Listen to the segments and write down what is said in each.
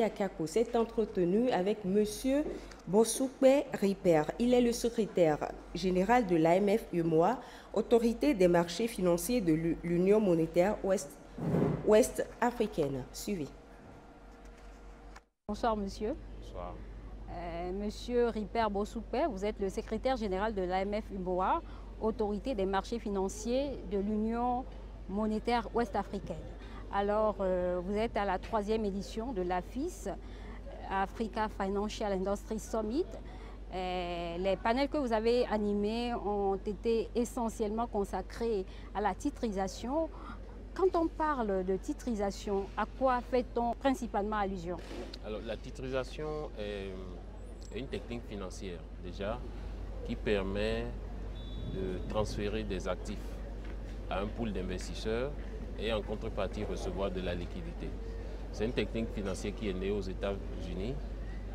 Akako s'est entretenu avec Monsieur Bosukpe Ripper. Il est le secrétaire général de l'AMF UEMOA, autorité des marchés financiers de l'Union monétaire ouest-africaine. Suivi. Bonsoir monsieur. Bonsoir. Monsieur Ripper Bosukpe, vous êtes le secrétaire général de l'AMF UEMOA, autorité des marchés financiers de l'Union monétaire ouest-africaine. Alors, vous êtes à la 3e édition de l'AFIS, Africa Financial Industry Summit. Les panels que vous avez animés ont été essentiellement consacrés à la titrisation. Quand on parle de titrisation, à quoi fait-on principalement allusion? Alors, la titrisation est une technique financière déjà qui permet de transférer des actifs à un pool d'investisseurs et en contrepartie recevoir de la liquidité. C'est une technique financière qui est née aux États-Unis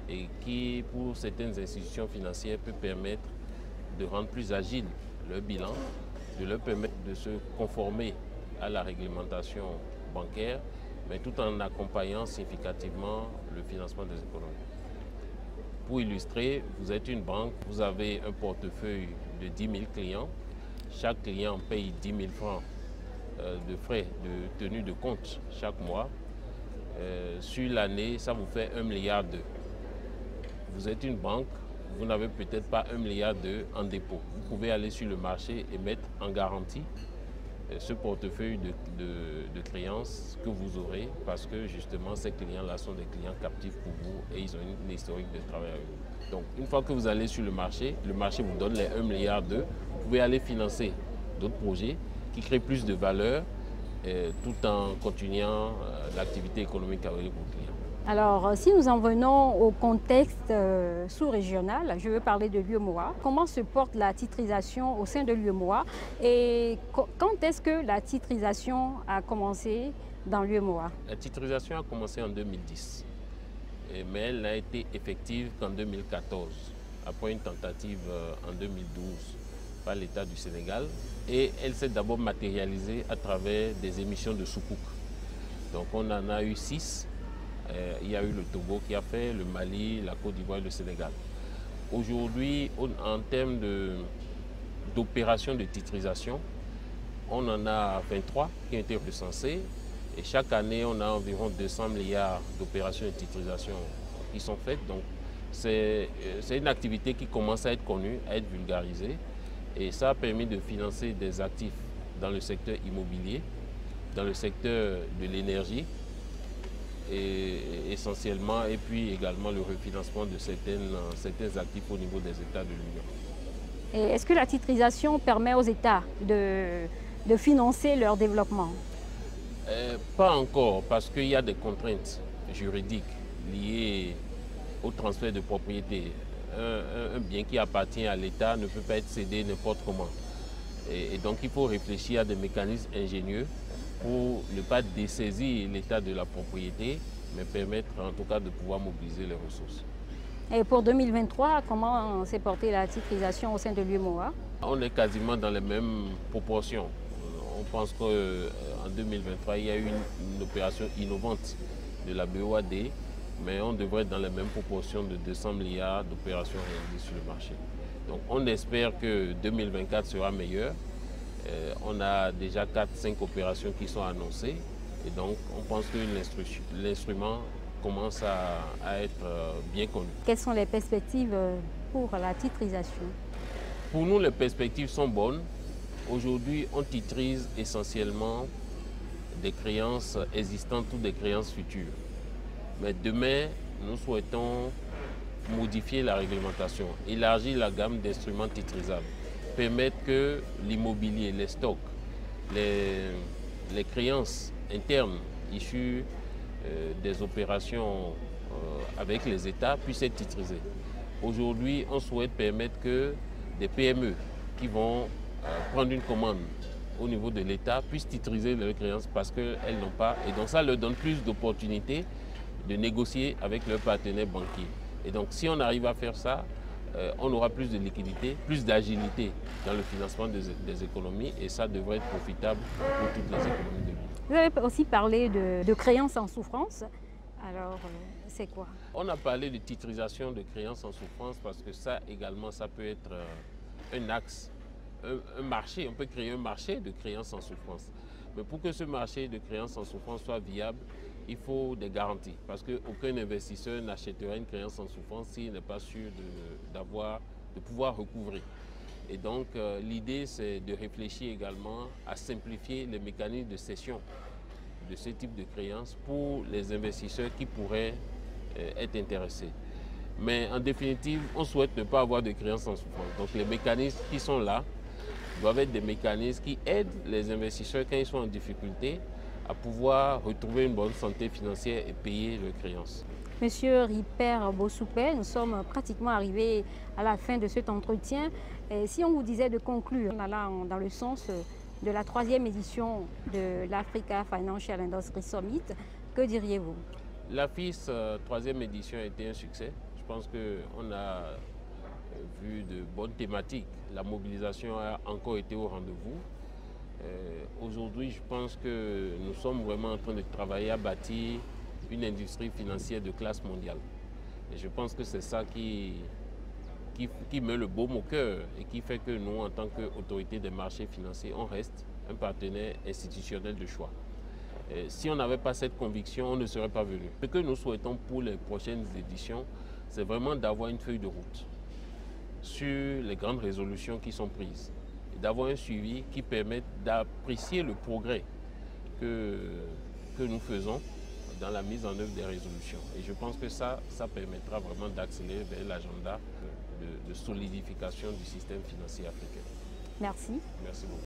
et qui, pour certaines institutions financières, peut permettre de rendre plus agile leur bilan, de leur permettre de se conformer à la réglementation bancaire, mais tout en accompagnant significativement le financement des économies. Pour illustrer, vous êtes une banque, vous avez un portefeuille de 10 000 clients. Chaque client paye 10 000 francs de frais de tenue de compte chaque mois. Sur l'année, ça vous fait 1,2 milliard. Vous êtes une banque, vous n'avez peut-être pas 1,2 milliard en dépôt. Vous pouvez aller sur le marché et mettre en garantie ce portefeuille de créances que vous aurez parce que justement ces clients-là sont des clients captifs pour vous et ils ont une historique de travail avec vous. Donc une fois que vous allez sur le marché vous donne les 1,2 milliard. Vous pouvez aller financer d'autres projets qui créent plus de valeur tout en continuant l'activité économique avec vos clients. Alors, si nous en venons au contexte sous-régional, je veux parler de l'UEMOA. Comment se porte la titrisation au sein de l'UEMOA et quand est-ce que la titrisation a commencé dans l'UEMOA? La titrisation a commencé en 2010, mais elle n'a été effective qu'en 2014, après une tentative en 2012 par l'État du Sénégal. Et elle s'est d'abord matérialisée à travers des émissions de sukuk. Donc on en a eu 6. Il y a eu le Togo qui a fait, le Mali, la Côte d'Ivoire et le Sénégal. Aujourd'hui, en termes d'opérations de titrisation, on en a 23 qui ont été recensées. Et chaque année, on a environ 200 milliards d'opérations de titrisation qui sont faites. Donc, c'est une activité qui commence à être connue, à être vulgarisée. Et ça a permis de financer des actifs dans le secteur immobilier, dans le secteur de l'énergie, et essentiellement, et puis également le refinancement de certains actifs au niveau des États de l'Union. Et est-ce que la titrisation permet aux États de financer leur développement? Pas encore, parce qu'il y a des contraintes juridiques liées au transfert de propriété. Un bien qui appartient à l'État ne peut pas être cédé n'importe comment. Et donc il faut réfléchir à des mécanismes ingénieux pour ne pas dessaisir l'État de la propriété, mais permettre en tout cas de pouvoir mobiliser les ressources. Et pour 2023, comment s'est portée la titrisation au sein de l'UEMOA? On est quasiment dans les mêmes proportions. On pense qu'en 2023, il y a eu une opération innovante de la BOAD, mais on devrait être dans les mêmes proportions de 200 milliards d'opérations réalisées sur le marché. Donc on espère que 2024 sera meilleur. On a déjà 4-5 opérations qui sont annoncées et donc on pense que l'instrument commence à être bien connu. Quelles sont les perspectives pour la titrisation? Pour nous, les perspectives sont bonnes. Aujourd'hui, on titrise essentiellement des créances existantes ou des créances futures. Mais demain, nous souhaitons modifier la réglementation, élargir la gamme d'instruments titrisables, permettre que l'immobilier, les stocks, les créances internes issues des opérations avec les États puissent être titrisées. Aujourd'hui, on souhaite permettre que des PME qui vont prendre une commande au niveau de l'État puissent titriser leurs créances parce qu'elles n'ont pas. Et donc ça leur donne plus d'opportunités de négocier avec leurs partenaires banquiers. Et donc si on arrive à faire ça, on aura plus de liquidité, plus d'agilité dans le financement des économies et ça devrait être profitable pour toutes les économies de l'île. Vous avez aussi parlé de créances en souffrance. Alors, c'est quoi? On a parlé de titrisation de créances en souffrance parce que ça également, ça peut être un axe, un marché. On peut créer un marché de créances en souffrance. Mais pour que ce marché de créances en souffrance soit viable, il faut des garanties. Parce qu'aucun investisseur n'achètera une créance en souffrance s'il n'est pas sûr de pouvoir recouvrer. Et donc, l'idée, c'est de réfléchir également à simplifier les mécanismes de cession de ce type de créances pour les investisseurs qui pourraient être intéressés. Mais en définitive, on souhaite ne pas avoir de créances en souffrance. Donc les mécanismes qui sont là doivent être des mécanismes qui aident les investisseurs quand ils sont en difficulté à pouvoir retrouver une bonne santé financière et payer leurs créances. Monsieur Ripert Bosoupé, nous sommes pratiquement arrivés à la fin de cet entretien. Et si on vous disait de conclure, on allant dans le sens de la 3e édition de l'Africa Financial Industry Summit, que diriez-vous? L'AFIS 3e édition a été un succès. Je pense qu'on a vu de bonnes thématiques. La mobilisation a encore été au rendez-vous. Aujourd'hui, je pense que nous sommes vraiment en train de travailler à bâtir une industrie financière de classe mondiale. Et je pense que c'est ça qui met le baume au cœur et qui fait que nous, en tant qu'autorité des marchés financiers, on reste un partenaire institutionnel de choix. Et si on n'avait pas cette conviction, on ne serait pas venu. Ce que nous souhaitons pour les prochaines éditions, c'est vraiment d'avoir une feuille de route sur les grandes résolutions qui sont prises et d'avoir un suivi qui permette d'apprécier le progrès que nous faisons dans la mise en œuvre des résolutions. Et je pense que ça permettra vraiment d'accélérer vers l'agenda de solidification du système financier africain. Merci. Merci beaucoup.